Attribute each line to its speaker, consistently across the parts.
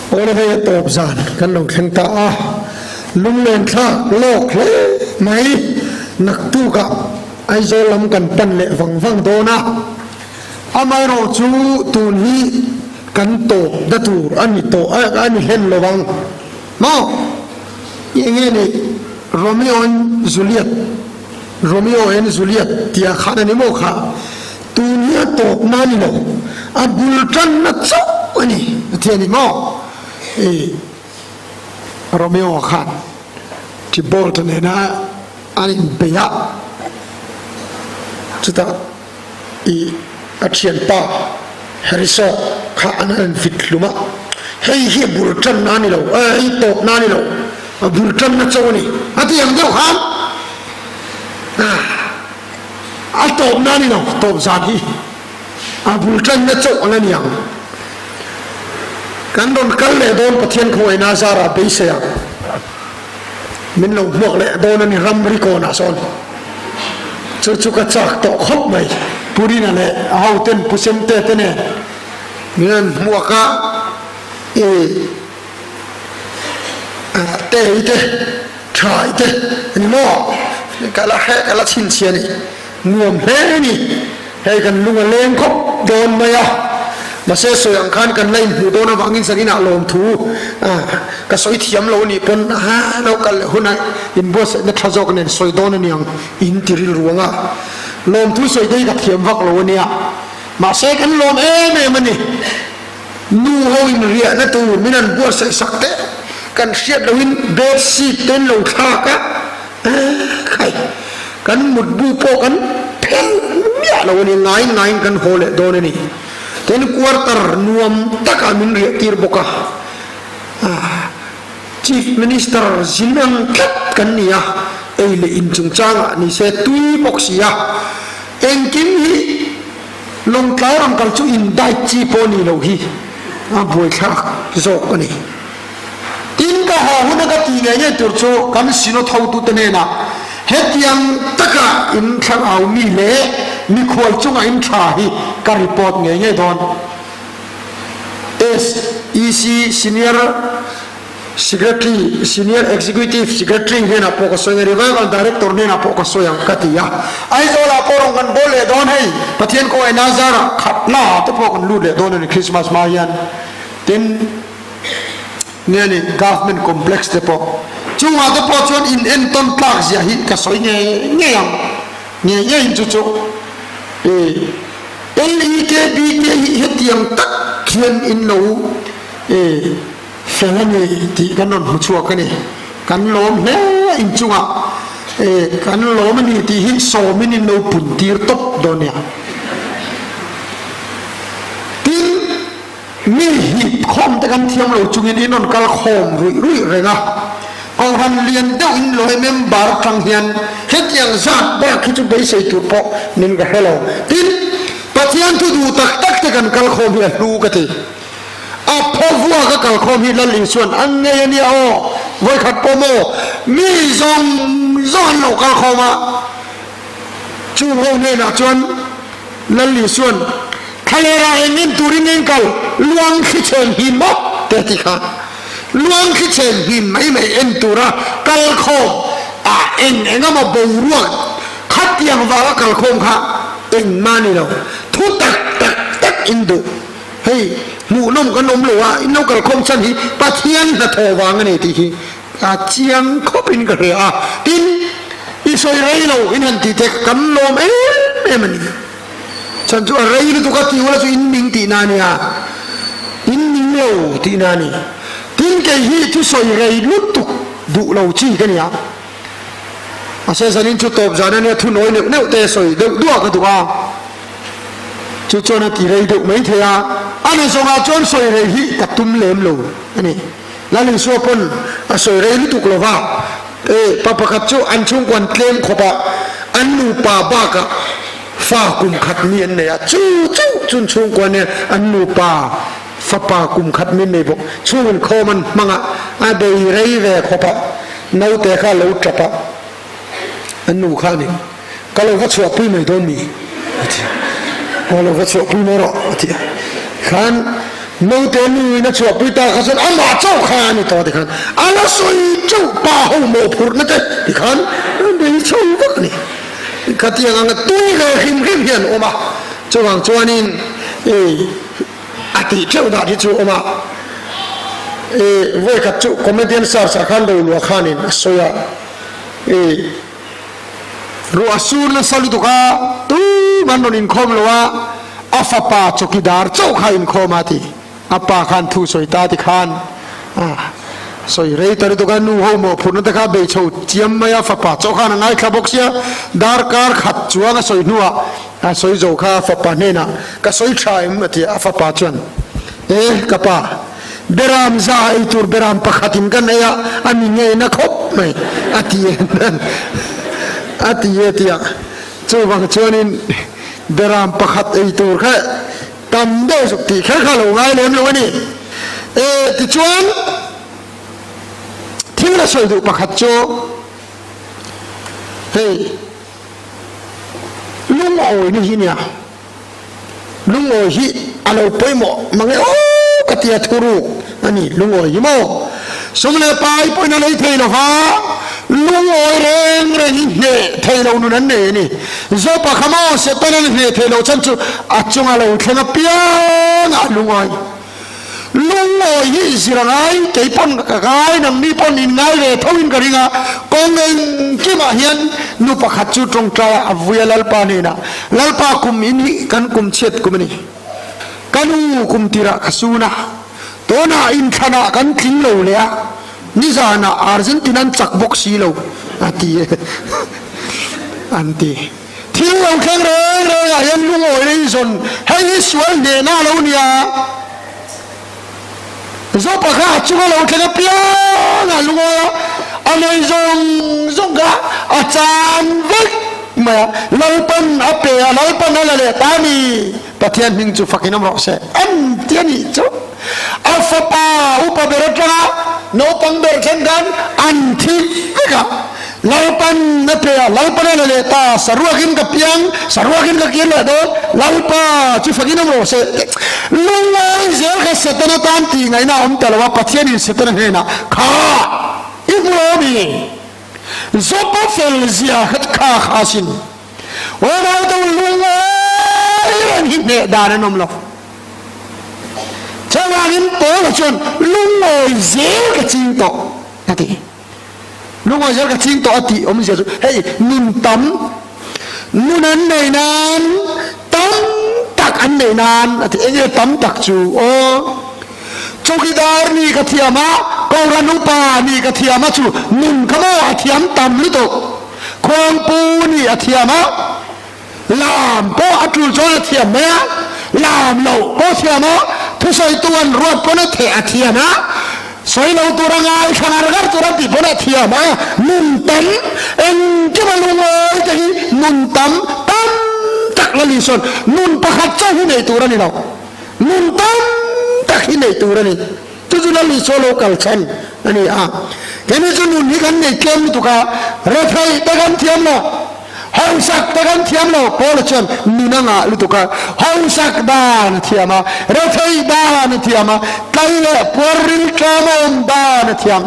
Speaker 1: โอ้แล้วให้ตบจานกันลงแข่งตาลุงเล่นท่าโลกเลยไหมนักตู้กับไอโซลำกันปั้นเละฟังโตนะอาไม่รู้จูตูนี้กันโตดัตูอันนี้โตอันนี้เห็นระวังมาอย่างงี้นี่โรมิโอและจูเลียตที่อาคารนี้โมค่ะตูนี้โตนั่นนี่เนาะอับดุลจันนัทโซอันนี้ที่นี่มาโรมิโอค่ะที่บอลตันเนี่ยนะอันนี้เบียจุดนั้นอาเชียนป้าเฮริโซข้าอันนั้นฟิตลุมะเฮ้ยบุรุษนั่นนี่เราตบนั่นนี่เราบุรุษนั่นโซนี่อันที่ยังเดียวครับตบนั่นนี่เราตบซาดีบุรุษนั่นโซอันนั้นยังกันโดนกันเลยโดนประเทศเขาไอ้นาซาราไปเสียมินเราพวกเลยโดนนี่รัมริโกนาซอนจุกจักตกขบไหมปุรินั่นแหละเอาเต้นผู้เซมเต้นเนี่ยเงินหัวกะเตะเตะชายเตะนี่มั่วกะละแห่กะละชินเชียนี่งวมเล่นี่ให้กันลุงเล่นคบโดนไหมอ่ะมาเสียสวยอังคารกันเลยหูโดนวังอินสักินาลมทูก็สวยเทียมเรานี่เป็นเรากันหุ่นอินบัวเสนทะจอกเนี่ยสวยโดนนี่ยังอินทิริลวงอ่ะลมทูสวยได้กับเทียมวักเราเนี่ยมาเสียกันลมไม่มันนี่นูเฮาอินเรียนั่นตัวมินันบัวเสสักเตะกันเสียดเราอินเบสซีเต้นเราท่ากะใครกันหมุดบูโปกันเพ่งเนี่ยเราเนี่ยง่ายกันโหเลยโดนนี่ten quarter nuam taka min ri tir boka chief minister zinang kat kan nia eile in chungchanga ni se tui boxia engkim hi long tlaram kal chu in dai chi poni lo hi boi khak zo ani tin ka ha huna ka ti nge tur chu kam sino thau tu te ne na hetiang taka in thang au mi le mi khol chunga in tha hi ka report nge don SEC senior executive secretary hena pokoso revival director hena pokoso yang katia ai zola porong kan bole don hei pathian ko ai nazara khatna to pokon lu le don ni Christmas marian tin ni government complex te po chunga to po chon in enton park zia hi ka soi nge yang chu LEKB hetiang tak kian in lo felani ti kanon muchua kani kan lom ne in chunga kan lom ni ti hi so min in lo puntir top donia tin mi hi khom ta kan thiam lo chungin inon kal khom rui rengaเอาหันเรียนเด้อินลอยเมมบาร์ทางเฮียนเฮ็ดอย่างซาบ้าคิดจะไปใส่ตัวปอนินกับเฮลโลตินปัจจัยที่ดูตักแต่กันกัลคอมเฮียรู้กันทีพอวัวก็กัลคอมเฮียละลิส่วนอันเงี้ยนี่ไว้ขัดโปโมมีซ่อนเรากัลคอมาจูโฮเนี่ยนะจวนละลิส่วนใครอะไรเงินตุริเงินกัลลวงขี้เชิญหิมะเตติค่ะลวงขี้เชนหินไม่เอ็นตัวระกัลโคมเอ็งก็มาบูรวดขัดยังว่ากัลโคมค่ะเอ็งมานี่เราทุตักอินดูเฮ้ยหมูนมก็นมเลยว่าอินนกัลโคมฉันที่ปะเทียนจะโทรวางกันนี่ทีเจียงเขาเป็นกระเรือตินอิสราเอลเราอินหันตีเทกันลมมันนี่ฉันจะอะไรนี่ตุกติวละจะอินมิงตีนานี่อินมิงเราตีนานี่tin cái hi tu soi rei lut tu du lâu chi cái này à sẽ dẫn đến chút tập ra nên thu nói nếu tê soi được đua cái tụi chú cho nó tỷ rei được mấy thế anh ấy xong chọn soi rei hi cả tum lem lâu anh ấy là linh số pun soi rei lut tu vào papa khát chú anh chung quan claim khó ba anh nu pa ba cả pha cùng khát miên này chú chung quan này anh nu paฟ้าป่ากุมขัดมินในบกช่วงคอมันมังอ่ะเบย์ไรแร่ขบะนาเตะข้าเราจับอันนู้ข้านี่ก็เราก็ชัวร์ปุ้ยไม่โดนมีก็เราก็ชัวร์ปุ้ยไม่รอที่ขัน นูเตนุยนะชัวปิตาขันอามาเจ้าข้านี่ต่อที่ขันอาลาสุยเจ้าป่าหูโมพูดนะเจ้าที่ขันเดี๋ยวช่วยวักนี่ขัดยังไงตุ้ยเลยหิมเหียนออกมาจวงจวนินอาทิตย์เจ้าดาที่จูออกมาเว้ยขัดจูคอมเมดี้สารสักขันดูลัวขันินสวยรัวสูรสลุตุกาตุ้ยมันโดนินคอมลัวอาฟป้าจุกิดาร์เจ้าข้าอินคอมาทีอาป้าขันทูสวยตาที่ขันสวยเรื่องตอนนี้ตุกันนูหัวโมพูนตะข้าเบยชูเจียมไม่อาฟป้าเจ้าข้านั่งไงข้าบอกเสียดาร์การขัดจวงสวยนัวสวยโจข้าอาฟป้าเนี่ยนะก็สวยชายมันที่อาฟป้าจวนกับป้าเบรามซาไอตูร์เบรามปักขัดินกันเนี่ยอันนี้ไงนักขบไหมอาทิตย์นั้นอาทิตย์ที่จูบังจวนินเบรามปักขัดไอตูร์แค่ตำเด้สุกี้แค่ข้าลงไงเลยมั้ยนี่ที่จวนที่เราสวยดูปักขัดโจลุงโอ้ยนี่เนี่ยลุงโอ้ยอะไรไปหมดมังเอ้กติยาทุรุอันนี้ลุงโอ้ยมั้งสมเลไปไปนั่นเลยเทลฟ้าลุงโอ้ยเร่งเนี่ยเทลนู่นนั่นนี่จบปะขมาเสร็จตอนนั้นเนี่ยเทลฉันจะอัดจงอะไรแค่นับเพียงลุงโอ้ยสิระไงใจปนกะไงนังนี่ปนอินไงเลยทวินกะริงะกองเงินกี่มาเฮียนนุปะขัดจุตรงใจอวุยลัลปานี่นะลัลปาคุมอินหิกันคุมเช็ดคุมนี่กันอูคุมติระขสูนะตัวน่าอินขณะกันทิ้งเราเลยอะนิจานะอาร์เจนตินันจักบกสีเราอันตีทิ้งเราแข็งแรงเลยอะยังลุงโอยเลยส่วนให้สวยเด่นหน้าเราเนี่ยจบปะข้าจุกเราแค่เพียงลุงโอยอันนี้จงกะอาจารย์วิกมาลัลปันอเปียลัลปันอะไรเลยตามีปะเทียนมิงจูฟักอินอมรอเสอันเทียนี่จูอัลฟาปาอุปเบรตระโนปังเบรเชนกันอันที่ไม่กะลัลปันอเปียลัลปันอะไรเลยตาสรุกินกับเพียงสรุกินกับเกียร์เลยโดลัลปาจูฟักอินอมรอเสลุงโอยเจ้าแค่เสตนาตันตีไงนะอมแต่ละว่าปะเทียนี่เสตนาเฮนะข้าอิบราฮิมزوب فلزيا هت كا خاسين وما تقولون هنا دارن نملو تمام بولشون لونو زير كتينتو هتي لونو زير كتينتو أتي أم زير هاي ننتم ننن نينان تم تك أن نينان أتي إيه تم تك جو चौकीदार नी कथियामा कौरानुपा नी कथियामा चु नुन कमो अथियम तमलितो खोंगपू नी अथियामा लाम पो अतुल जो अथियामा लाम लो पो अथियामा तुसई तुवन रोड पो न थे अथियामा सोई लो तुरंगाई खनारगर तुरंती पो न अथियामा नुन तम एंके मलुंगो जही नुन तम तक ललिसन नुन पखच्चा ही नहीं तुरंगी लो नुन तमที่ในตัวนี่ทุกจุดนั้นมีโซโลกัลชันอันนี้แค่นี้จนุนนี่กันในเกมตุกะเรทัยตะกันเทียมโลฮองสักตะกันเทียมโลโพลชันมีนังลุตุกะฮองสักดานเทียมาเรทัยดานเทียมาไกลเลยปวริลกามอนดานเทียม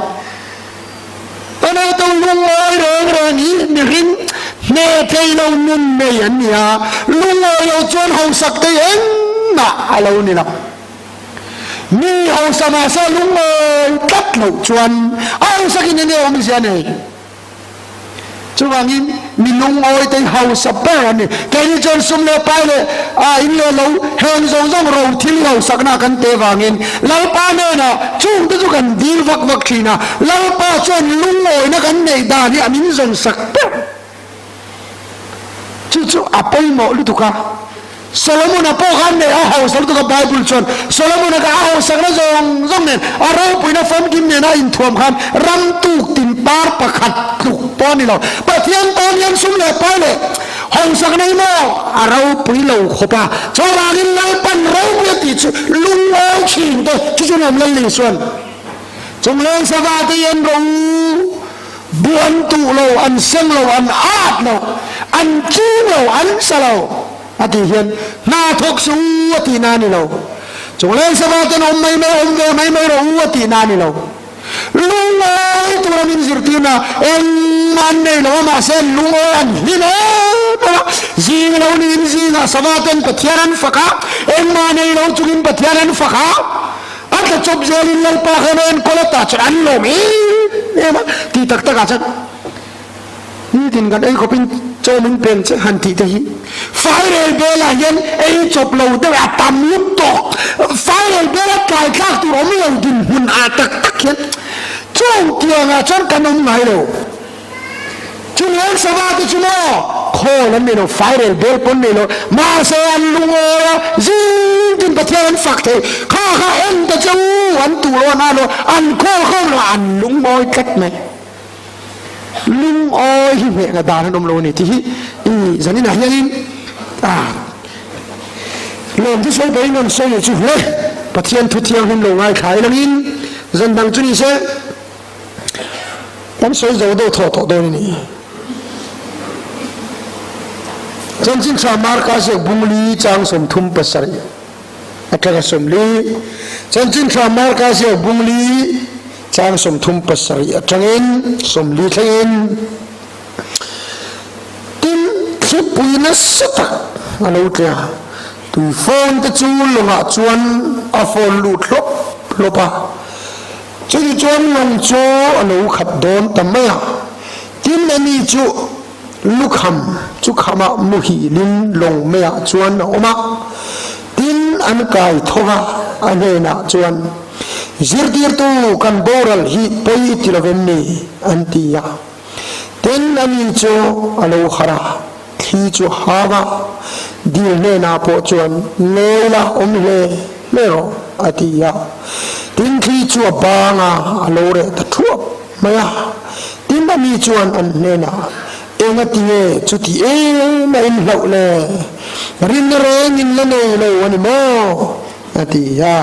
Speaker 1: ตอนนั้นต้องลุงโอยเรื่องนี้มีริมเนเทยเรานุนเมียนเนี่ยลุงโอยเอาจวนฮองสักเตียงน่ะเรานี่นะมีเอาสมาสลุงเลยกัดหลุดชวนเอาสักนิดเดียวไม่ใช่เนี่ยช่วงนี้มีลุงโอยแต่เอาสับเปอร์นี่แกนี่จนสมเลไปเลยอินเลยเราเฮงจงเราทิ้งเราสักนากันเตวางินเราป้าเนี่ยนะช่วงที่กันดีวักทีนะเราป้าจนลุงโอยนะกันในดานี่อันนี้จนสักเปอร์จู่ๆapa yang mau lu tukar Solomon apa kan deh ahau selalu tukar Bible con Solomon agak ahau segala zong nen arau punya fam gimana na intuam kan ramtuk timpar pakat tuk poni lo patian tanian sumle pale hong segala imo arau punya lo khopa coba ngin lalpan rau punya tisu lungau cing tu cucu nom lali suan jumlah sabati yang rau buan tu lo an seng lo an at lo an cing lo an salau อธิเห็นนาทกสูอธินานี่เรา จงเล่นสบายจนอมไม่รู้ว่าตีนานี่เราลุงเอ้ยตัวมินสิร์ตีนะเอ็งมันเนี่ยเรามาเส้นลุงเอ้ยนี่นะจีนเรานี่จีนสบายจนปัทยานันฟักเอ็งมันเนี่ยเราจุกินปัทยานันฟักอันจะจบเจริญเราปากเงินคนละตัดฉันลมเนี่ยมั้งที่ตักอาจารย์นี่ดินกันไอ้เขาเป็นเจ้ามึงเป็นหันทีเดียไฟเรือเบลยันไอ้จบเราได้อาตามุตโตไฟเรือเบลกายข้าตัวเราไม่เอาดินหุ่นอาตักยันจ้องเตียงอาจารย์กันนมไหนเราจุนเองสบายจุนอ๋อโคแล้วเนี่ยเราไฟเรือเบลปนเนี่ยเรามาเสียนลุงอ๋อจีดินประเทศนั้นฝักเถอะข้าเอ็นแต่เจ้าอันตัวเราหน้าเราอันโคเขาเราอันลุงบอยกัดไหมลุงอ้อยหิมเหงดานนมโลนี่ที่จันนี่นะยังลมที่ช่วยไปเงินช่วยจุดเลยปะเทียนทุเทียงหิมโลง่ายขายแล้วนี่จันดังจุนี่เช่ผมช่วยจะดูทอดดูนี่จันจินชามาร์กาเสกบุงลีจางสมทุมปัสสรีอัตราสมลีจันจินชามาร์กาเสกบุงลีจางสมทุมปัสสรีอัตราเงินสมลีทั้งเงินติมที่ปุยนัสตักอะไรอุตยาตุยฟอนตะจูลงอาจวนอาฟอนลุดลบจะจวนลงโจอะไรอุขัดโดนแต่ไม่ติมอันนี้จูลูกคำจุขมามุฮีลินลงเมียจวนออกมาตินอันกายทว่าอันเฮน่ะจวนจิรดีร์ตูกันบอรัลฮีไปติลเวนนีอันตียาตินอันนี้จูอัลอุขราที่จูฮาวาดีลเนน่าปจวนเนล่าอมเลเมโรอัติยาตินที่จูบางาอัลโอเรตทัวมายาตินอันนี้จวนอันเนน่าเองที่เอจุดที่เอไม่อินเหล่าเลยรินเรงอินละเนยเลยวันนี้มั้งที่ยา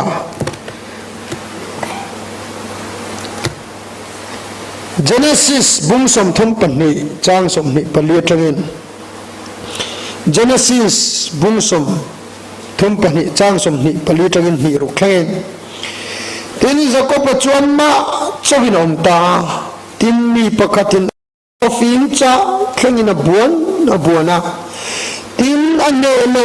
Speaker 1: เจเนซิสบุ้งสมทุมปันนี่จางสมนี่ปลียจังอินเจเนซิสบุ้งสมทุมปันนี่จางสมนี่ปลียจังอินฮีรุเคลนทีนี้จะก็ประจวนมาชวินอมตาทีมีประกาศฟินจ้าแข่งนับบัวนะทินอันเนโล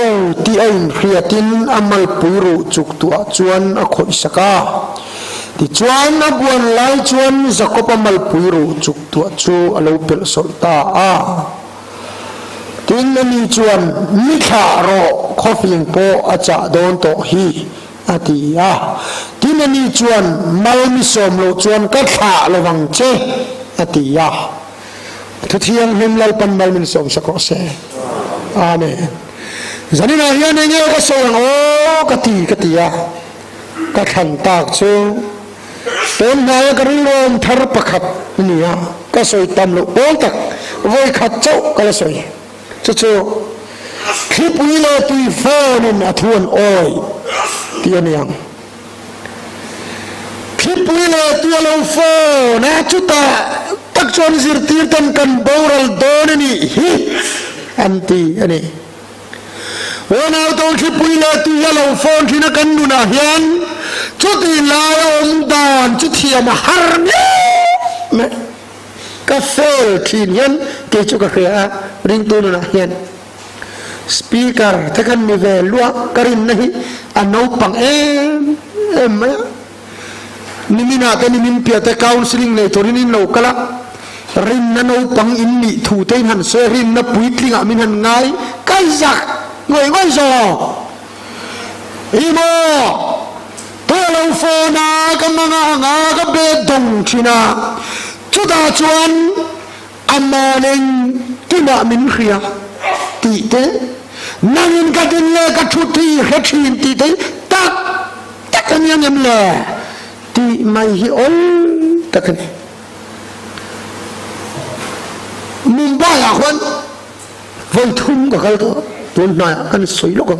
Speaker 1: ที่ไอ้เรียตินอามัลปุรุจุกตัวจวนอคอยสกาที่จวนนับบัวไล่จวนจะก็อามัลปุรุจุกตัวจูอลูเปลสุลตาทินอันนี้จวนมิคาโรคอฟิงโปอาจารย์โดนโตฮีอาทิยาทินอันนี้จวนมัลมิสมโลจวนกัดขาระวังเจอาทิยาทุกที่ยังหิมลายปันmalมินสมสักครั้งอาเมนจันนี่นะเฮียนี่เงี้ยก็ส่งโอ้กติยาก็ขันตากชูเป็นนายกริโลมทาร์ปขัดนี่ฮะก็สวยตำลุโอ้ตักไว้ขัดเจ้าก็เลยสวยจู่คลิปวิเลตุยฟ้านี่นะทวนโอ้ยที่นี่ยังคลิปวิเลตุยเราฟ้านะจุดตาตักชวนสิรตีตันกันบอรัลโดนนี่ฮิอันตีอันนี้วันเอาตัวคลิปวิเลตุยเราฟ้าที่นักกันดูนะเฮียนจุดที่ลายอมดานจุดที่มาฮาร์นี่ไหมกาแฟที่เฮียนเกี่ยวกับเรื่องริงตัวนะเฮียนสปีกเกอร์ถ้ากันมีเวลว่าการินนี่อันนู้ปังไหมนิมินาแต่นิมินเปียแต่ counseling เลยตัวนี้เราก็ละรินนั่นเอาปังอินนี่ถูเตนหันเสรินนับวิทลิงอามินหันไงไก่จักง่อยง่อยซออีโมตัวเราโฟนากันมางากับเบดงชินาจุดาจวนอามาเนงที่นามินเขียตีเตนั่งกันดินเลยกับชุดที่เฮชินตีเตตักกันยังยังเลยที่ไม่ฮิโอลตะกันมุมบ้าคนวันทุ่มก็เขาตัวน้อยกันสวยลูก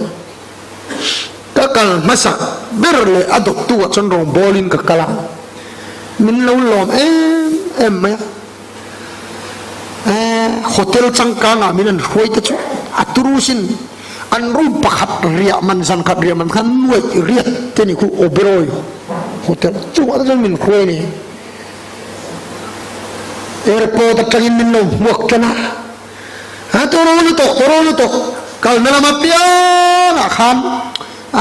Speaker 1: ก็กันมาสักเบอร์เลยอดตัวจนรองบอลินกับกลามินเราลมไหมโฮเทลจังกังมินันหวยตะจุอัตุรุสิน อันรูปประคัดเรียมันสันขัดเรียมันขันนวยเรียเจนี่คือโอเบรอยโฮเทลจุว่าจะมินคุยนี่เอร์พอร์ตจังมินนุ่มวกกันนะฮะตัวรู้ตกkalau dalam apian akan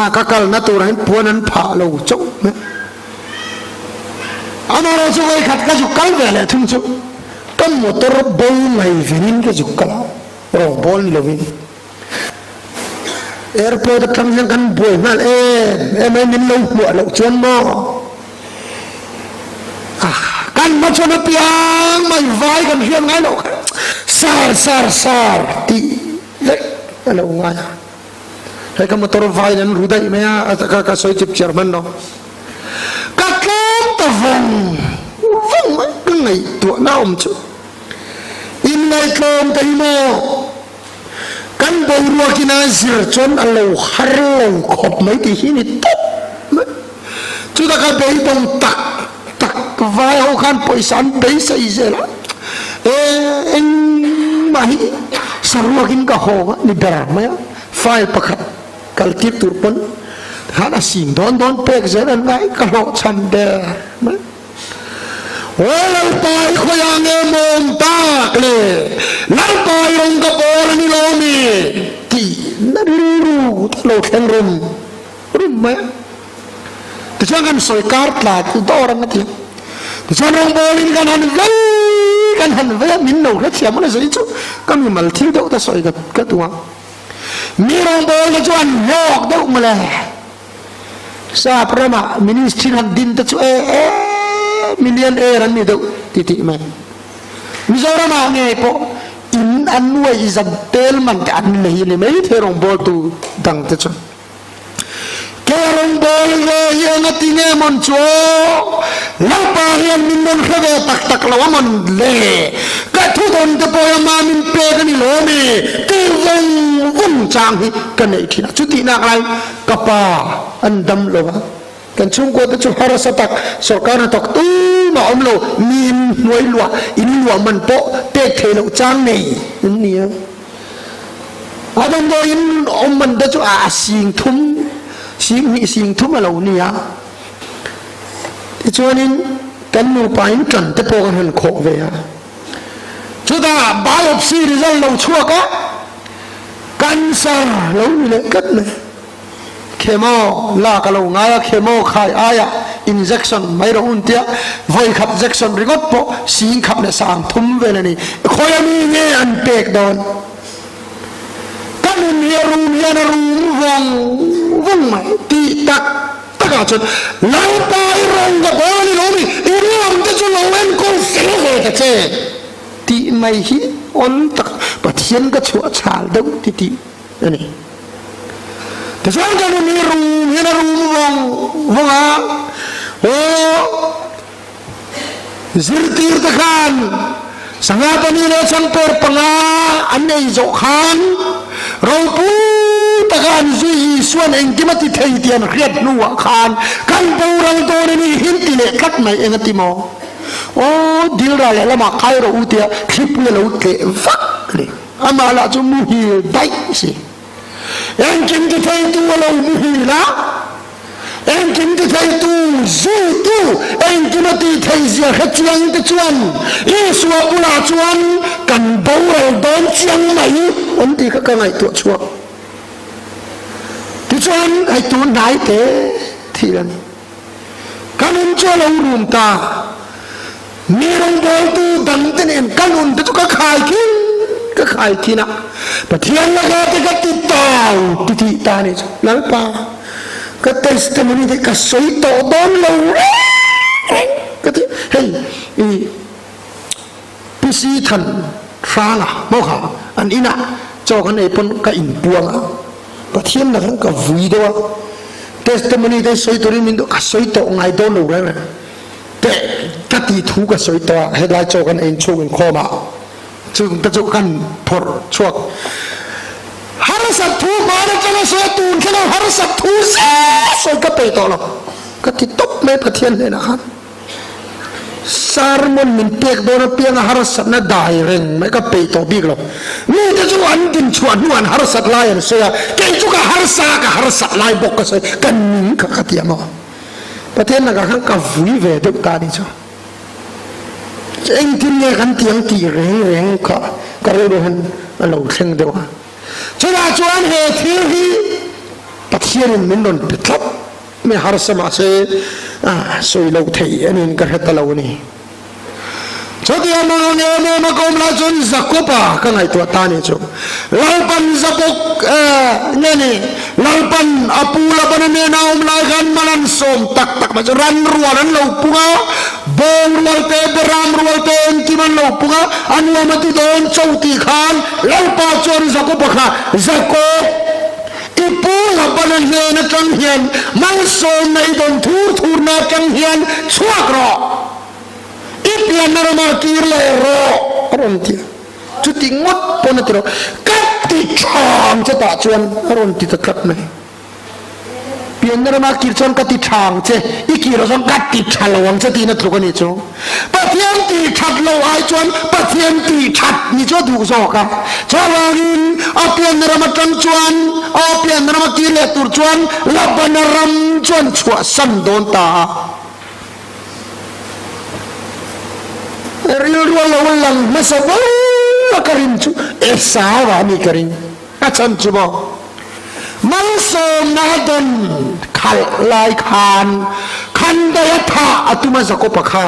Speaker 1: kakal natural puanan palau cok amara sukai khat ka jukal vele thungchu kan motor bol mai vinin ke jukala rong bol ni lovin airport thamjang kan boy mal mai min lo hu lo chuan mo kan ma chona piang mai vai kan hiam ngai lo sar ti Hello, ngaya. Hai ka motor vai nan rudai maya ka soi chip chairman no. Ka kem ta vong mai ngai tu na chu. In ngai kem ta mo. Kan boi ro kina zir chon allo har lo khop mai ti hi ni top. Chu ta ka bei bong tak vai ho khan poisan bei sai zela. En mai sarwakin ka ho ni dar maya file pakhat kaltip turpon hana sing don pek zeran ngai ka lo chan de wala pai khoyang e mom ta le lar pai rong ka bol ni lo mi ti na ru lo khen rum maya tu jangan soi kart la tu dorang ati tu jangan bolin kan han kan han ve min no ra thiam na zai chu kan mi mal thil do ta soi ka tuwa mi rong bol la chuan yok do ma le sa prama ministry han din ta chu million ran ni do ti ma mi zora ma nge po in an nuai izam tel man ka an nei le mai the rong bol tu dang ta chu kerong bol re yang atinge mon cho lapa yang min mon khave tak lawamon le ka thu don te po ma min pe ka ni lo me ti vong chang hi ka nei thina chu ti na lai ka pa an dam lo ba kan chung ko te chu harasa tak sarkar na tak tu ma om lo min noi lwa in lwa man po te the lo chang nei ni adam do in om man da chu a sing thum sing thum lo ni ya ti chuanin kan nu pain kan te po kan han kho ve ya chu da biopsy result lo chua ka cancer lo ni le kat ne chemo la ka lo nga chemo khai aya injection mai ro un tia voi khap injection rigot po sing khap le sang thum ve le ni khoyami nge an pek don kan ni ru vong mai ti tak taka chon lai pai rong ga boli lo mi ini am te chu lo en ko se he ta che ti mai hi on tak pathian ka chu chal do ti ani te sang ga ni vong a zirtir ta khan sanga pani le chang per panga an nei zo khan ro pu ta khan zui suan eng ki mati thei tian riat nuwa khan kan borang to ni hin ti le khat mai eng ti mo dil ra le lama khai ro u tia khip le lo ke vak le ama la chu mu hi dai si eng kim ti thei tu lo mu hi la eng kim ti thei tu zu tu eng kim ti thei zia kha chuang te chuan iswa ula chuan kan borang don chiang mai on ti ka ngai tu chuang ti chuan ai tu nai te thi lan kanun cho lo rum ta mi rong bol tu dang ten en kanun te chu ka khai ki na pathian la ga te ka ti tau ti ta ni la pa ka testimony de ka soi to don lo ka ti hey pc than rala mo kha an ina cho kan ei pon ka in buang pathian na kan ka vui do testimony de soi to ri min do ka soi to ngai do lo ra te ka ti thu ka soi to he lai cho kan en chu in khoma chu ta chu kan phor chuak har sat thu ma na chana so tu khana har sat thu so ka pe to lo ka ti top me pathian le na khan sarmon min pek do na piang harasat na dai reng mai ka pe to big lo ni te chu an din chuan nuan harasat lai an soya ke chu ka harsa ka harasat lai bok ka se kan ning ka katia mo paten na ka khang ka vui ve duk ta ni chu eng tin ne kan tiang ti reng ka ro han lo theng de wa chuna chuan he thil hi pathian min don pitlap me harsa ma se soi lo thei anin ka heta lo ni choti amang ne ma kom la chun zakopa ka ngai to ta ni chu lalpan zapok ne lalpan apula ban ne na lai gan malan som tak ma ran rualan lo punga bong rual te beram rual te ki man lo punga anwa mati don chauti khan lalpa chon zakopa kha zakop ipu laban ne na tang hian mang som na idon thur na tang hian chuak ro ipian na ma kirle ro aron ti chu ti ngot pon na tro kat ti chang cha ta chuan aron ti ta kat mai pian na ma kir chon kat ti chang che ikiro chon kat ti chalawang cha ti na thru ka ni chu pathian ti that lo ai chuan pathian ti that ni cho du zo ka chawangin apian na ma tang chuan apian na ma kirle tur chuan laban ram chuan chua san don ta real walang masaba karin chu esawa ni karin achan chu mo mansom na don khal lai khan da tha atuma zakopa kha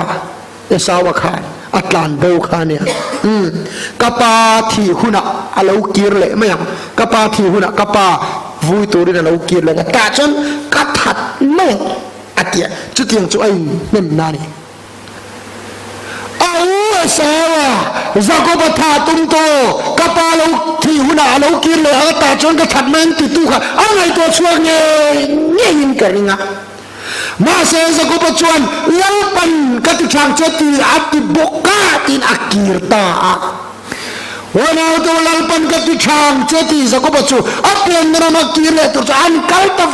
Speaker 1: esawa kha atlan bo kha ne kapa thi huna alo kirle mayang kapa thi huna kapa vui turin alo kirle ta chon ka that me atia chu tiang chu ai nem na ni sawa zakopa tha tum to kapalo thi huna lo kirle ata chon ka thatmen ti tu kha angai to chuak nge in karinga ma se zakopa chuan lalpan ka ti chang che ti ati boka tin akirta wana to lalpan ka ti chang che ti zakopa chu apian na ma kirle to an kal ta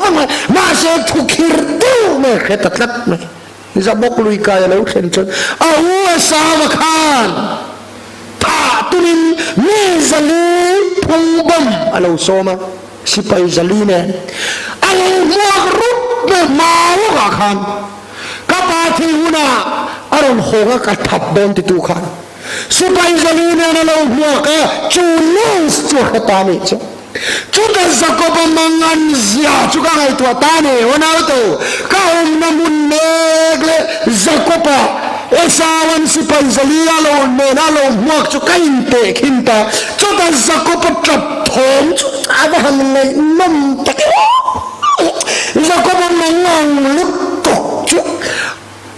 Speaker 1: wang ma se thukir tu me khetatlat me zabok lui kaya lo khen chon au sawa khan tha tunin mi zali phubam alo soma sipai zali ne al muak rup be mawa ka khan kapati huna aron hoga ka thap don ti tu khan sipai zali ne alo muak ka chulus chu khatani chu chuta zakopa mangan zia chuka ngai tua tane ona to ka na munnegle zakopa esawan sipai zalia lo ne na lo muak chu kain te khinta chuta zakopa trap thom chu ava han nei nam tak zakopa mangang lut to chu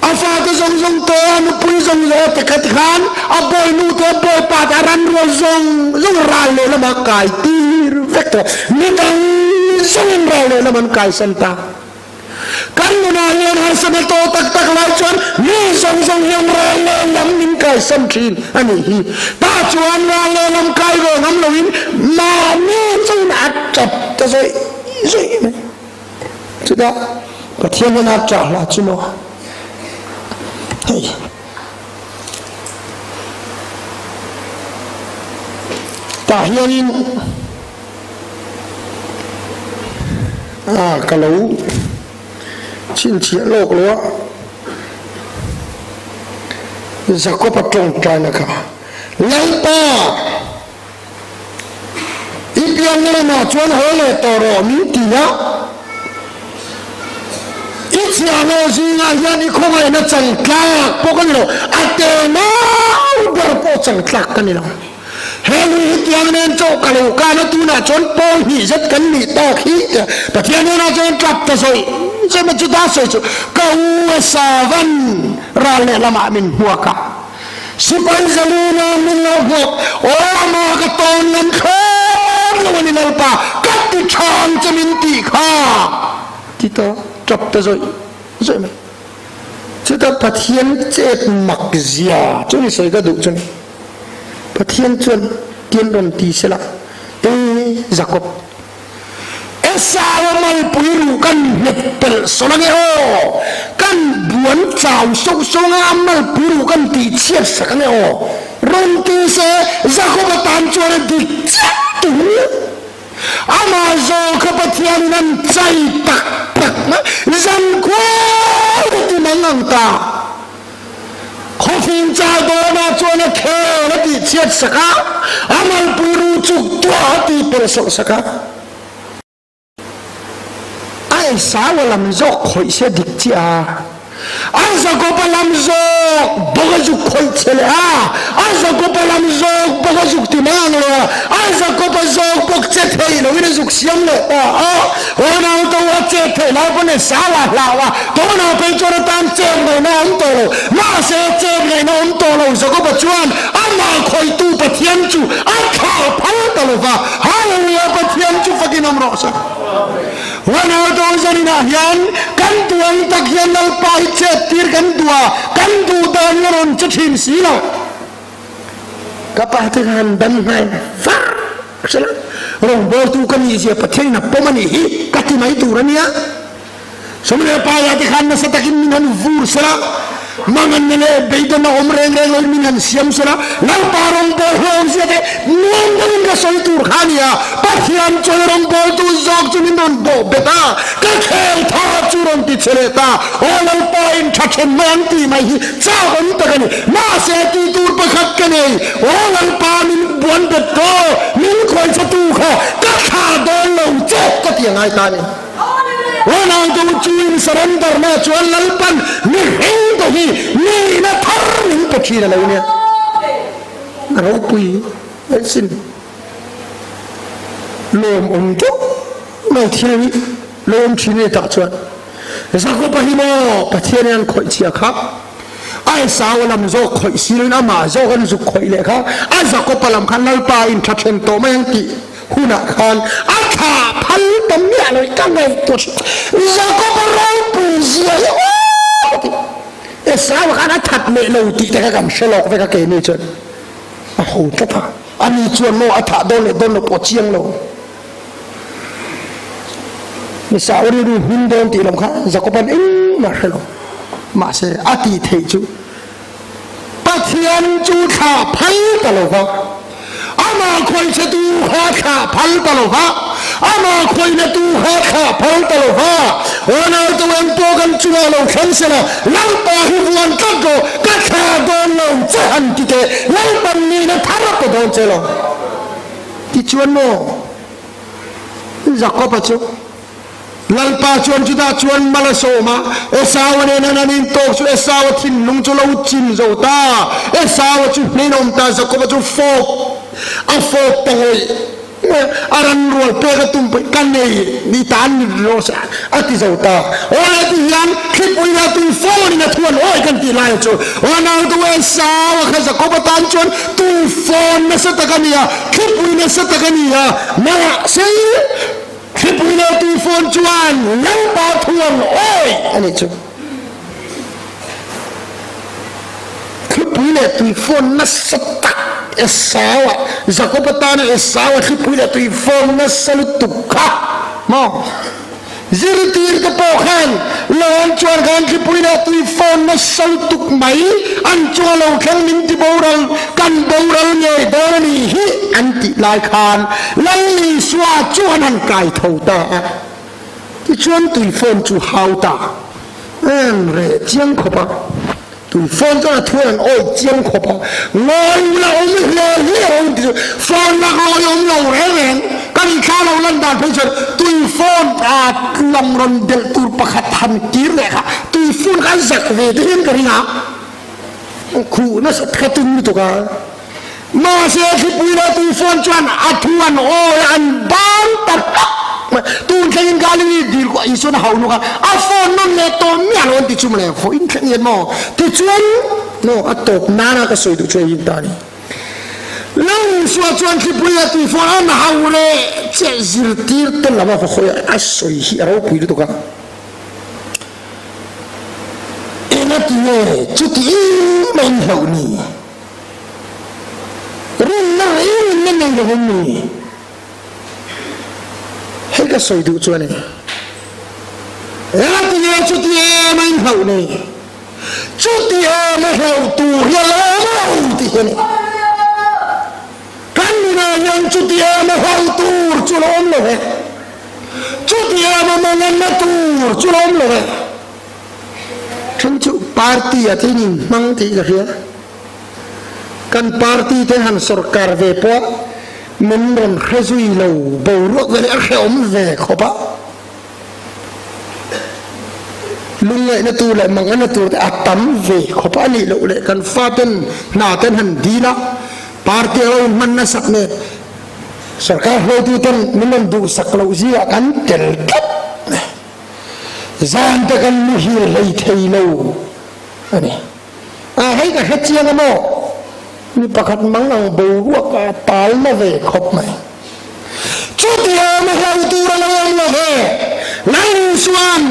Speaker 1: afa to zong to anu pui zong te kat khan aboy nu te boy pa ran ro zong ral le la makai ti vector nitang sangin rale naman kay santa kanu na yan hasan to tak lai chuan ni song yang rale lam nin kay samthin ani hi ta chuan rale lam kay go ngam lowin ma ni chuan atap ta zoi me chuda pathian na cha la chumo hey ta hianin kalau chin chia lok lo zakopa tong tana ka lalpa ipian le ma chuan hole toro mi tia ichia lo jinga yani khongai na chang tlak pokan lo atena ber po chang tlak kan lo heli tiang nen cho kalau kana tu na chon po hi zat kan ni ta khi patian na chon trap ta soi se ma chu da soi chu ka u savan ra le lama min huaka sipai zaluna min lo ho o ma ka ton lam khan lo ni lalpa kat ti chang chamin ti kha kita trap ta soi ma chu ta patian chet mak zia chu ni soi ka du chu pathian chuan tien ron ti sela Jacob esawa mal puiru kan nepel solange o kan กันบวนเจ้าสงอามัลปูกันตีเชียสักเนี่ยโอรนตีเสจะก็มาตามจวนดิจัดตัวอามาโจขบเทียนนั้นใจตักนะจันควายที่มังงังตาขอฟินจ่าโดนาจวนเคและดิเชียสักอามัลปูจุกตัวตีเปรสสักไอ้สาวลำโจคอยเสียดิจ้าอาจจะก็พลัมโจบกจุกคอยเชลอาอาจจะก็พลัมโจบกจุกที่นั่งเลยอาจจะก็พลัมโจบกเจ็ดเฮยเราไม่ได้จุกเสียงเลยวันนั้นตัวเจ็ดเฮยเราเป็นสาวลาวะตัวนั้นเป็นจนตามเจ็บเลยน้องโตเลยมาเสียเจ็บเลยน้องโตเลยจะก็ปัจจุบันอามาคอยตู้ปะเทียนจูอาข้าพันตลอดว่าฮาเลลูยาปะเทียนจูฟักินน้ำร้อนวันนั้นตัวจะนี่นะยันกันตัวนี้ตะเคียนเราไปเจ็บตีกันตัวกันดูเดินนรนจะทิ้งสีเรากับปาฏิหาริย์ดันไงฟ้าใช่ไหมเราบอกตัวกันยี่สิบประเทศนับปมันนี่กัดที่ไม่ตัวนี้สมัยปาฏิหาริย์นั้นสตักินมินันฟูร์สละmangan nele beida na omreng reng minan siam sala nal parong bol hong siate nong ga soi tur khania pathian chorong bol tu jok chumin don bo beta ka khel tha churon ti cheleta olal pain thathen man ti mai hi chagon takani ma se ti tur pakhat kane olal pa min bon beto min khoi chatu kha ka kha don lo chek ka ti ngai ta niวันนั้นตัวจีนสรันดร์มาชวนลัลปันนี่เห็นตัวนี้นี่นะทาร์นี่ปะชีอะไรเนี่ยเราปุยไอ้สินลมจุไม่เที่ยงลมชีนี่ตัดชวนสักปะฮิโมปะเทียนยันคอยเชียครับไอ้สาวลำโจคอยสิลนะมาโจกันจุคอยเลยครับไอ้สักปะลำคันลัลปาอินทัชเชนโตไม่ยังตีหุนักขันอาขาพันตั้มเนี่ยเลยกันไงตัวจะก็ไปร้องปูเสียโอ้เอสาวกันอัดถัดเมลูติแต่ก็กำเชลอกไปก็เกนี่จนโอ้โหท่าอันนี้ชวนโมอัดถัดโดนเลยโดนเลยปวดเชียงโลนี่สาวนี่ดูหุ่นโดนตีลำคันจะก็เป็นมาเชลอกมาเสียอาทิเทจูปัทยันจูขาพันตลอดอามาคอยจะดูหาขาพัลตลอดฮะอามาคอยจะดูหาขาพัลตลอดฮะวันนั้นตัวเองตัวกันจุฬาลงขันเสนาลังปาหิวันกัดโกกัดขาโดนลงจะหันกิเตลังปันนี้นะทารักก็โดนเจลที่ชวนโมจะก็ปัจจุลังปาชวนจุดาชวนมาลาโซมาเอสาวเนี่ยนั่นนี่โตชุเอสาวทิ้งลุงจุลาอุจินโจตาเอสาวจุนี่น้องตาจะก็ปัจจุโฟกอาโฟกตังเลยอารันรัวเปกตุ้มไปกันเลยนี่ตานนี่โรสอาทิโจตาโอ้ยที่ยันคลิปวินาทีโฟนี่นะทวนโอ้ยกันที่ไล่จูวันนั้นตัวเอสาวข้าจะก็ปัจจันชวนตูโฟนนะสตะกันเนี่ยคลิปวินาสตะกันเนี่ยมาสิคลิปวินาทีโฟนจวนนั่งปาทวนโอ้ยอันนี้จูคลิปวินาทีโฟนนะสตะเอสาวะจะก็ปตานเอสาวะคลิปวินาทีโฟนนะสลุตุกะมองจิรตีร์กปอขันลอนจวนกันคลิปวินาทีโฟนนะสลุตุกไหมอันจวนเราแข่งมินติบอรัลกันบอรัลเนี่ยเดินนี่ฮิอันติลายคานไล่สวาจวนนันไก่เท่าตาที่จวนตีโฟนจูฮาวตาเอ็นเรเจียงขบตุยฟอนก็ทวนโอ้ยเจียงขบงอยเราไม่เลี้ยเลี้ยฟอนนักลอยเราเร่งกันข้าเราลันดานพิจารตุยฟอนอาลำรอนเดลตูร์ประคัดทันกีร์เลยค่ะตุยฟอนกันสักเวทีนกันนะคู่น่าสักตุนมิตุกามาเสียที่ปุยเราตุยฟอนจวนอัทวนโอ้ยอันบางตัดตูนแค่ยิงกาลีดีกว่าอีส่วนหาวนุกันอาฟอนนั่นเนี่ยตัวเมียเราติดชุ่มเลยฟอินแค่ยิงมั้งติดชวนโน่อัตตบนานาก็สวยดูช่วยยิงตานีแล้วส่วนชวนที่ปุยตุยฟอนอันหาวเลยเจ้าจิรตีร์ตัวละมาฟะขยอัศวยฮีเราปุยดูกันเอ็นตีเอจุดที่ไม่หาวนี่รุ่นนั้นไม่หาวนี่เฮ้ยก็สวยดูชวนเนี่ยแล้วที่เนี่ยจุดที่ไม่ห เหล่านี้จุดที่ไม่เหล่าตูเฮียแล้วที่เห็นกันนี่นะยังจุดที่ไม่เหล่าตูจุลอมเลยจุดที่ไม่มองเงินตูจุลอมเลยฉันจุปาร์ตี้ที่นี่มั่งที่เฮียกันปาร์ตี้ที่หันสุรการเวปะมันรำเขยุยเราบรุษเวลาเขมเวขบะลุงเลยนะตัวเลยมังนะตัวอัตตัมเวขบะนี่เราเลยกันฟาเป็นนาเต็นหันดีละปาร์ตี้เรามันน่ะสักเนี่ยสุรการเราตัวเต็นมันดูสักเราจีกันเต็ลกับจานตะกันมุฮีเลยเทยเราอันนี้ให้กับเฮ็ดเจียงกันโมนี่ประคัดมังเอาบูรัวกาตายมาเวครบไหมชุดที่ไม่เข้าตัวเราเลยไล่สวน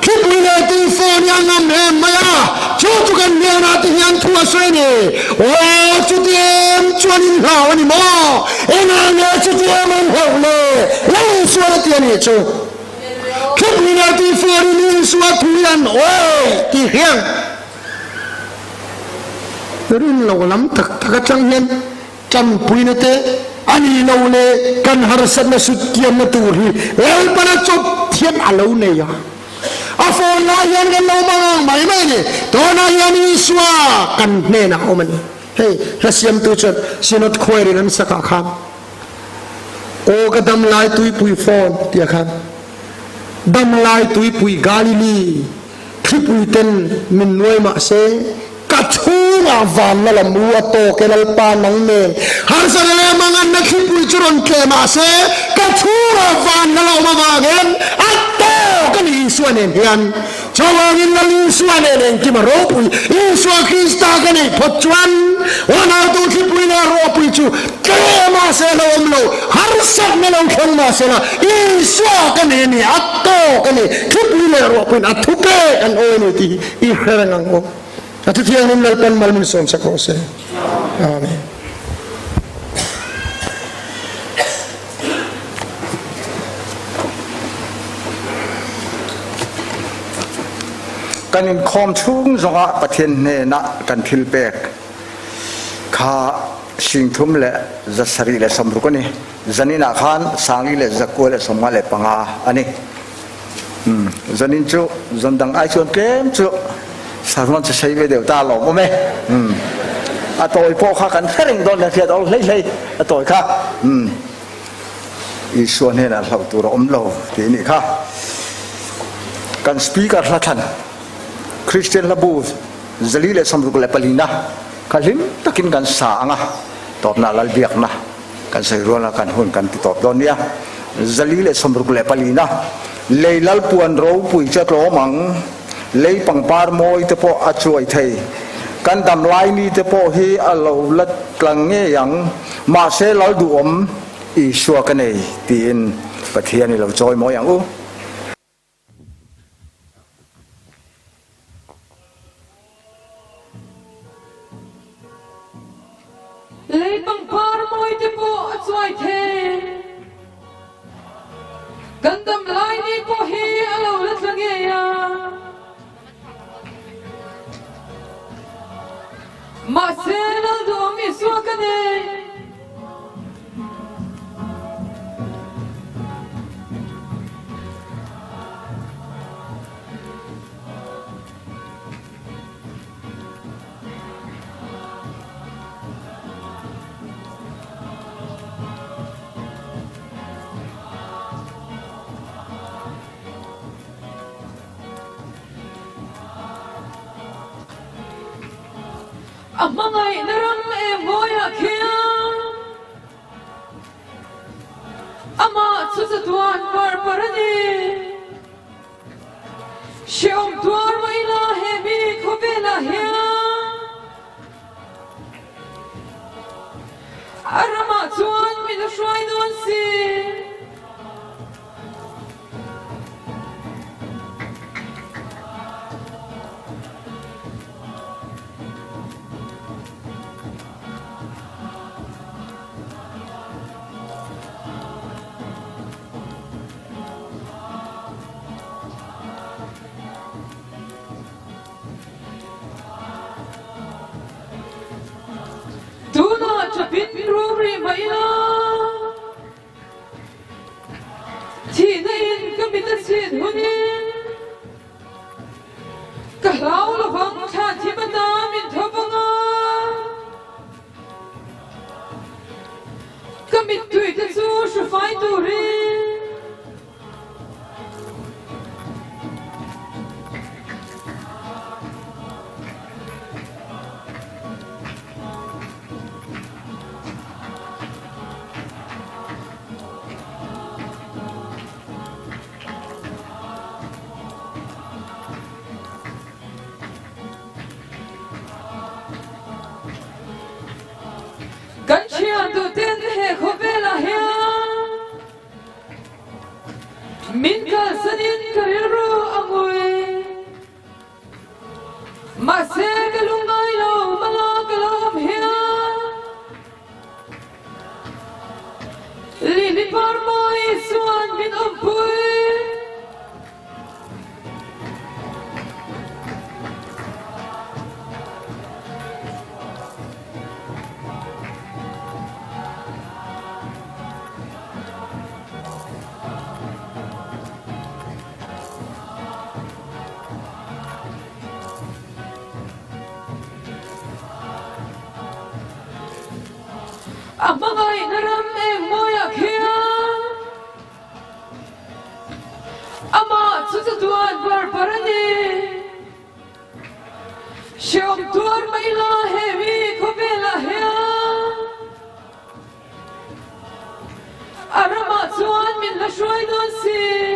Speaker 1: คลิปวิดีโอที่โฟนยังนำเห็นไหมล่ะชุดกันเนี่ยนะที่ยังทั่วสวยนี่โอ้ชุดที่ชวนอินข้าวนี่มั้งเอ็งเนี่ยชุดที่มันเข้าเลยไล่สวนที่นี่ชุดคลิปวิดีโอที่โฟนนี่สวนทุเรียนโอ้ที่เฮียงรุ่นเราล้ำตักจังเงินจำปุยนั่นเองอันนี้เราเลยกันหาสัตว์มาสุดเกียนมาตัวรีแล้วปนัดจบเทียนอะไรเนี่ยอาฟอนนายันกันเราบ้างไม่เนี่ยตัวนายันนี่สวากันเนี่ยนะโอ้มันเฮ้ยรัสเซียมตัวจุดสินอดคอยเรื่องสักคำโอ้ก็ดำลายตุยปุยฟอนเดียครับดำลายตุยปุยกาลิลีคลิปปุยเต็นมินนวยมาเซกัดชูงาวันนั่นแหละมัวโตเกลัลปานังเมนหาสักเลยมังอันนักขิบุยจุรนเคมาเสกัดชูงาวันนั่นแหละมาว่าเงินอัตโตกันอิสวานินเฮียนชาวบ้านนั่นอิสวานินที่มารบปุยอิสวาคริสต์กันนี่พัชวันวันเอาตัวขิบุยน่ารบปุยจูเคมาเสละอมโลหาสักนั่นเราเข้ามาเสละอิสวากันนี่อัตโตกันนี่ขิบุยน่ารบปุยอัตุเกกันโอนี่ที่อิเครังงAtau tiang ini lalpan malam som sakose. Amin.
Speaker 2: Kanin kom chung zonga pathen ne na kan thil pek kha singthum le zasari le samru ko ni zanina khan sangi le zakko le somma le panga ani zanin chu zandang ai chuan kem chu sarwan se sei ve deu ta lo mo me a toy po kha kan thering don le thiat ol lei a toy kha i suan he na hlau tu ro om lo ti ni kha kan speaker la than Christian labu zali le samru le palina kalim takin kan sa anga top na lal biak na kan sai ro na kan hun kan ti top don ya zali le samru le palina leilal puan ro pui cha tlo mang lấy bằng par môi te po a chuai thei kan dam lai ni te po hi a lo lat tlang nge yang ma se lal du om i shua ka nei tin pathian ni lo choi mo yang u
Speaker 3: lấy bằng par môi te po a chuai thei kan dam lai ni po hi a lo lat tlang nge yang Marcelo do mi sua cane Amangai naram e moya kia Ama tsutuan parparani Shiom tuar ma ilahe mi kubela hia Arama tuan mi da shwai duan si ri mai la chi nên cái bị tất nhiên hôn nhân cả lão là vắng cha chi mà ta mình thọ vắng à cái bị tuổi tất số sẽ phải tu ri Kan chia tu ten he khobela he min ka sanin kariru angoi ma se galungai lo mala galam he lili par mai suan min ampui Amangai naram em moya kia ama tutuan barbarani shom tuar maila hevi kobela hea arama tuan min la shoi dosi